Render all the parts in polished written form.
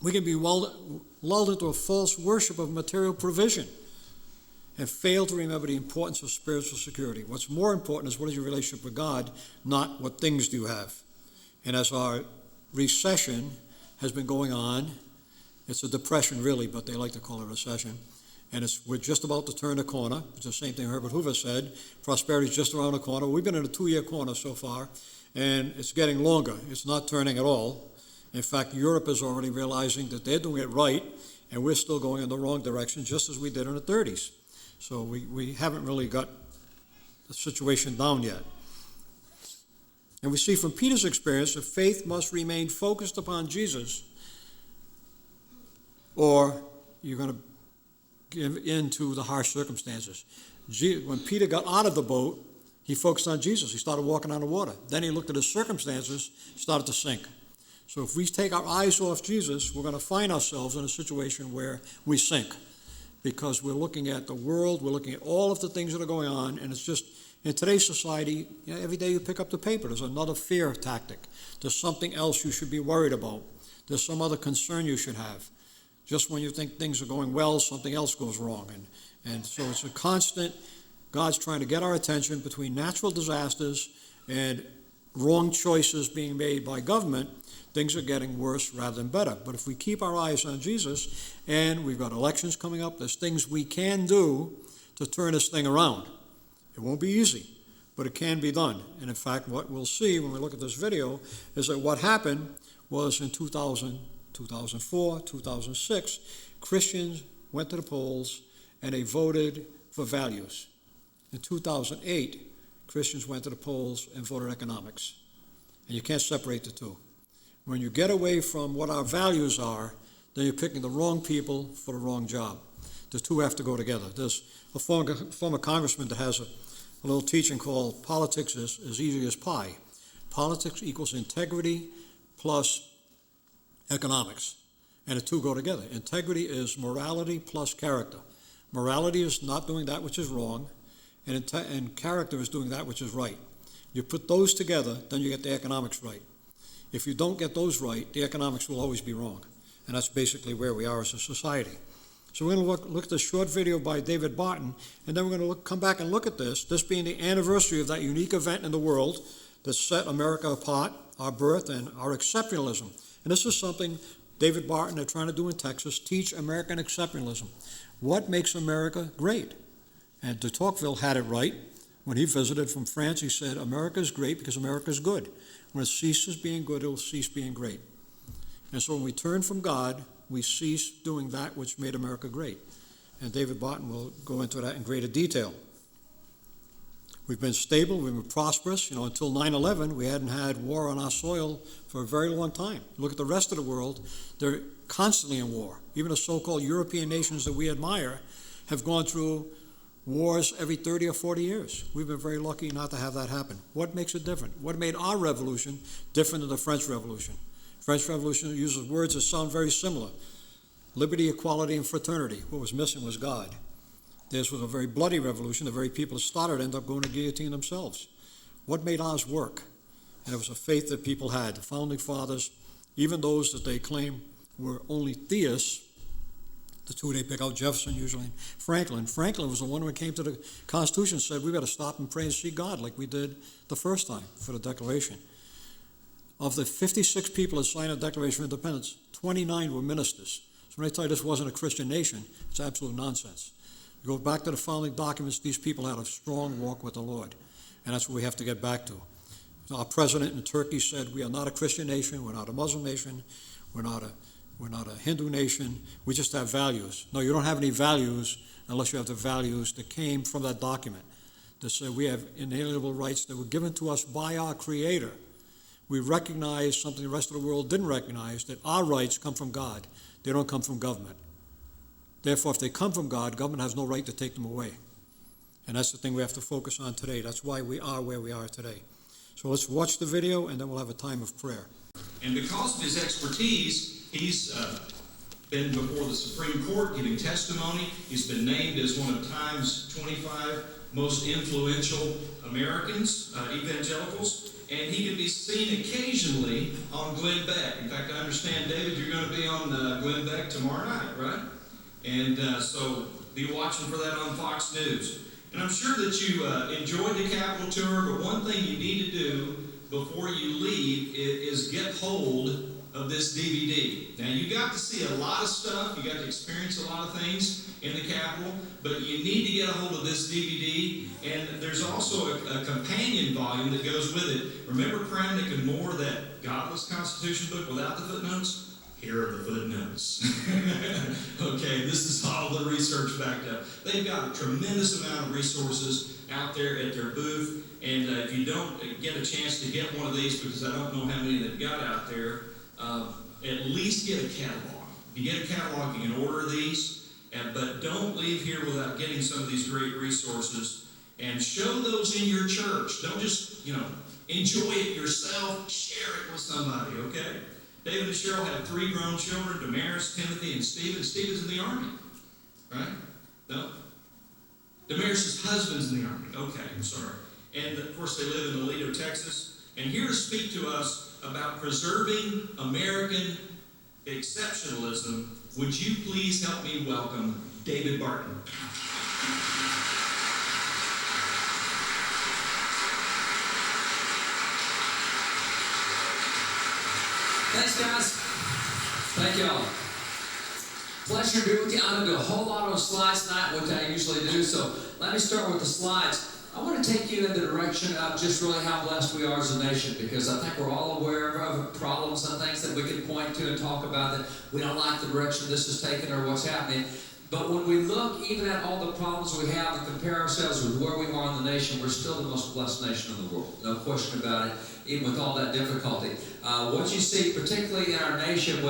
We can be lulled into a false worship of material provision and fail to remember the importance of spiritual security. What's more important is what is your relationship with God, not what things do you have. And as our recession has been going on, it's a depression really, but they like to call it a recession, and we're just about to turn a corner. It's the same thing Herbert Hoover said, prosperity is just around the corner. We've been in a 2-year corner so far, and it's getting longer. It's not turning at all. In fact, Europe is already realizing that they're doing it right, and we're still going in the wrong direction, just as we did in the 30s. So we haven't really got the situation down yet. And we see from Peter's experience that faith must remain focused upon Jesus, or you're going to give in to the harsh circumstances. When Peter got out of the boat, he focused on Jesus. He started walking on the water. Then he looked at his circumstances, started to sink. So if we take our eyes off Jesus, we're going to find ourselves in a situation where we sink, because we're looking at the world, we're looking at all of the things that are going on, and it's just, in today's society, every day you pick up the paper, there's another fear tactic. There's something else you should be worried about. There's some other concern you should have. Just when you think things are going well, something else goes wrong. And so it's a constant, God's trying to get our attention between natural disasters and wrong choices being made by government. Things are getting worse rather than better. But if we keep our eyes on Jesus, and we've got elections coming up, there's things we can do to turn this thing around. It won't be easy, but it can be done. And in fact, what we'll see when we look at this video is that what happened was in 2000, 2004, 2006, Christians went to the polls and they voted for values. In 2008, Christians went to the polls and voted economics. And you can't separate the two. When you get away from what our values are, then you're picking the wrong people for the wrong job. The two have to go together. There's a former congressman that has a little teaching called politics is as easy as pie. Politics equals integrity plus economics, and the two go together. Integrity is morality plus character. Morality is not doing that which is wrong, and character is doing that which is right. You put those together, then you get the economics right. If you don't get those right, the economics will always be wrong. And that's basically where we are as a society. So we're going to look at this short video by David Barton, and then we're going to come back and look at this being the anniversary of that unique event in the world that set America apart, our birth, and our exceptionalism. And this is something David Barton, they're trying to do in Texas, teach American exceptionalism. What makes America great? And de Tocqueville had it right. When he visited from France, he said, America is great because America is good. When it ceases being good, it will cease being great. And so when we turn from God, we cease doing that which made America great. And David Barton will go into that in greater detail. We've been stable, we've been prosperous. Until 9/11, we hadn't had war on our soil for a very long time. Look at the rest of the world, they're constantly in war. Even the so-called European nations that we admire have gone through wars every 30 or 40 years. We've been very lucky not to have that happen. What makes it different? What made our revolution different than the French Revolution? French Revolution uses words that sound very similar. Liberty, equality, and fraternity. What was missing was God. This was a very bloody revolution. The very people that started ended up going to guillotine themselves. What made ours work? And it was a faith that people had. The founding fathers, even those that they claim were only theists, the two they pick out, Jefferson usually, and Franklin. Franklin was the one who came to the Constitution and said, we got to stop and pray and seek God like we did the first time for the Declaration. Of the 56 people that signed the Declaration of Independence, 29 were ministers. So when I tell you this wasn't a Christian nation, it's absolute nonsense. You go back to the founding documents, these people had a strong walk with the Lord. And that's what we have to get back to. Our president in Turkey said, we are not a Christian nation, we're not a Muslim nation, we're not a Hindu nation, we just have values. No, you don't have any values unless you have the values that came from that document that said we have inalienable rights that were given to us by our Creator. We recognize something the rest of the world didn't recognize, that our rights come from God. They don't come from government. Therefore, if they come from God, government has no right to take them away. And that's the thing we have to focus on today. That's why we are where we are today. So let's watch the video, and then we'll have a time of prayer. And because of his expertise, he's been before the Supreme Court giving testimony. He's been named as one of Time's 25 most influential Americans, evangelicals, and he can be seen occasionally on Glenn Beck. In fact, I understand, David, you're going to be on Glenn Beck tomorrow night, right? And so be watching for that on Fox News. And I'm sure that you enjoyed the Capitol tour, but one thing you need to do before you leave is get hold of this DVD. Now, you got to see a lot of stuff. You got to experience a lot of things in the Capitol, but you need to get a hold of this DVD. And there's also a companion volume that goes with it. Remember Crandick and Moore, that godless Constitution book without the footnotes? Here are the footnotes. Okay, this is all the research backed up. They've got a tremendous amount of resources out there at their booth. And if you don't get a chance to get one of these, because I don't know how many they've got out there, at least get a catalog. If you get a catalog, you can order these, but don't leave here without getting some of these great resources. And show those in your church. Don't just, enjoy it yourself. Share it with somebody, okay? David and Cheryl have 3 grown children, Damaris, Timothy, and Stephen. Stephen's in the Army, right? No? Damaris' husband's in the Army. Okay, I'm sorry. And, of course, they live in Aledo, Texas. And here to speak to us about preserving American exceptionalism, would you please help me welcome David Barton? Thanks, guys. Thank y'all. Pleasure to be with you. I'm going to do a whole lot of slides tonight, which I usually do. So let me start with the slides. I want to take you in the direction of just really how blessed we are as a nation, because I think we're all aware of problems and things that we can point to and talk about that we don't like the direction this is taking or what's happening. But when we look even at all the problems we have and compare ourselves with where we are in the nation, we're still the most blessed nation in the world. No question about it, even with all that difficulty. What you see, particularly in our nation,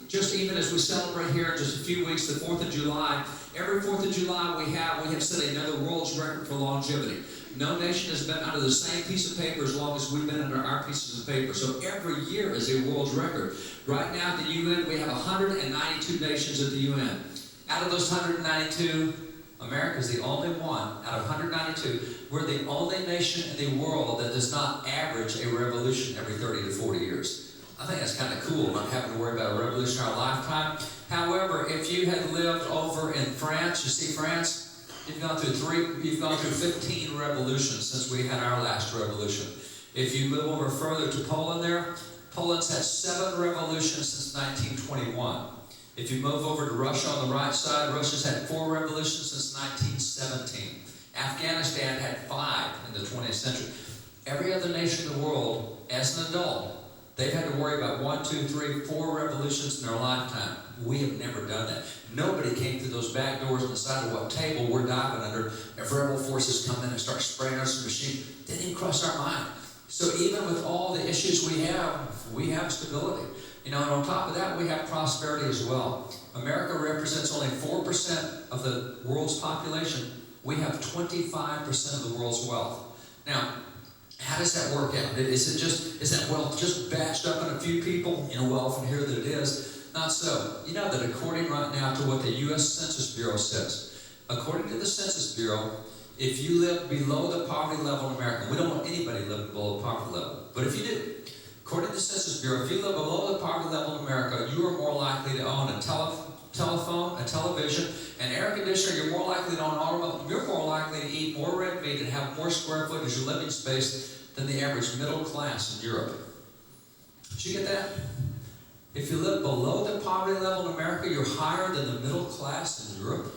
just even as we celebrate here in just a few weeks, the 4th of July, every 4th of July we have set another world's record for longevity. No nation has been under the same piece of paper as long as we've been under our pieces of paper. So every year is a world's record. Right now at the UN, we have 192 nations at the UN. Out of those 192, America is the only one, out of 192, we're the only nation in the world that does not average a revolution every 30 to 40 years. I think that's kind of cool, not having to worry about a revolution in our lifetime. However, if you had lived over in France, you see France, you've gone through 15 revolutions since we had our last revolution. If you move over further to Poland there, Poland's had 7 revolutions since 1921. If you move over to Russia on the right side, Russia's had 4 revolutions since 1917. Afghanistan had 5 in the 20th century. Every other nation in the world, as an adult, they've had to worry about 1, 2, 3, 4 revolutions in their lifetime. We have never done that. Nobody came through those back doors and decided what table we're diving under. If rebel forces come in and start spraying us with machine, they didn't cross our mind. So even with all the issues we have stability. And on top of that, we have prosperity as well. America represents only 4% of the world's population. We have 25% of the world's wealth. Now, how does that work out? Is that wealth just batched up in a few people? We often hear that it is. Not so. You know that according right now to what the U.S. Census Bureau says, according to the Census Bureau, if you live below the poverty level in America, we don't want anybody living below the poverty level, but if you do, according to the Census Bureau, if you live below the poverty level in America, you are more likely to own a telephone, a television, an air conditioner. You're more likely to own an automobile. You're more likely to eat more red meat and have more square footage of living space than the average middle class in Europe. Did you get that? If you live below the poverty level in America, you're higher than the middle class in Europe.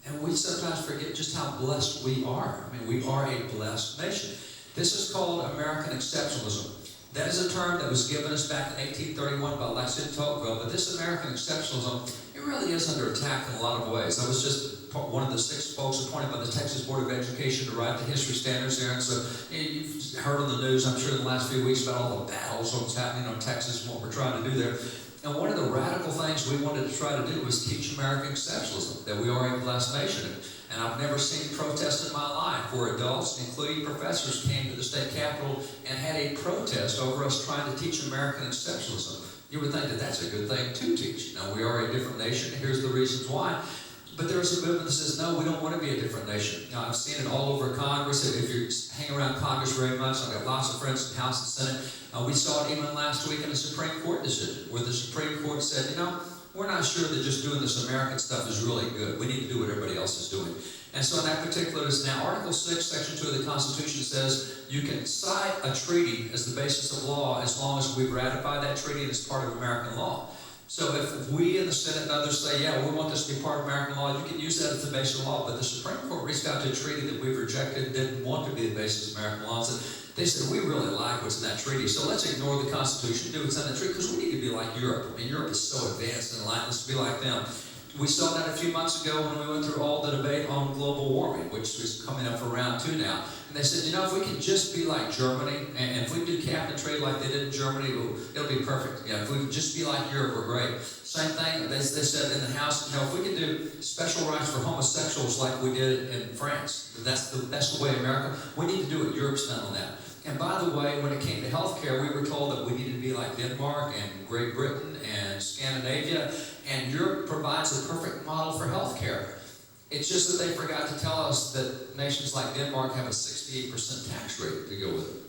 And we sometimes forget just how blessed we are. We are a blessed nation. This is called American exceptionalism. That is a term that was given us back in 1831 by Lexington Tocqueville, but this American exceptionalism, it really is under attack in a lot of ways. I was just one of the 6 folks appointed by the Texas Board of Education to write the history standards there, and so you've heard on the news, I'm sure, in the last few weeks about all the battles, what's happening in Texas and what we're trying to do there. And one of the radical things we wanted to try to do was teach American exceptionalism, that we are a blessed nation. And I've never seen protests in my life where adults, including professors, came to the state capitol and had a protest over us trying to teach American exceptionalism. You would think that that's a good thing to teach. Now, we are a different nation. Here's the reasons why. But there is a movement that says, no, we don't want to be a different nation. Now, I've seen it all over Congress. If you hang around Congress very much, I've got lots of friends in the House and Senate. We saw it even last week in a Supreme Court decision, where the Supreme Court said, you know, we're not sure that just doing this American stuff is really good. We need to do what everybody else is doing. And so in that particular, now Article 6, Section 2 of the Constitution says you can cite a treaty as the basis of law as long as we've ratified that treaty and it's part of American law. So if we in the Senate and others say, yeah, we want this to be part of American law, you can use that as the basis of law. But the Supreme Court reached out to a treaty that we've rejected, didn't want to be the basis of American law. So they said, we really like what's in that treaty, so let's ignore the Constitution, do what's in that treaty, because we need to be like Europe. I mean, Europe is so advanced and enlightened, let's be like them. We saw that a few months ago when we went through all the debate on global warming, which is coming up for round 2 now. And they said, you know, if we can just be like Germany, and if we do cap and trade like they did in Germany, it'll be perfect. Yeah, if we can just be like Europe, we're great. Same thing, they said in the House, you know, if we can do special rights for homosexuals like we did in France, that's the way America, we need to do what Europe's done on that. And by the way, when it came to healthcare, we were told that we needed to be like Denmark and Great Britain and Scandinavia, and Europe provides a perfect model for healthcare. It's just that they forgot to tell us that nations like Denmark have a 68% tax rate to go with it.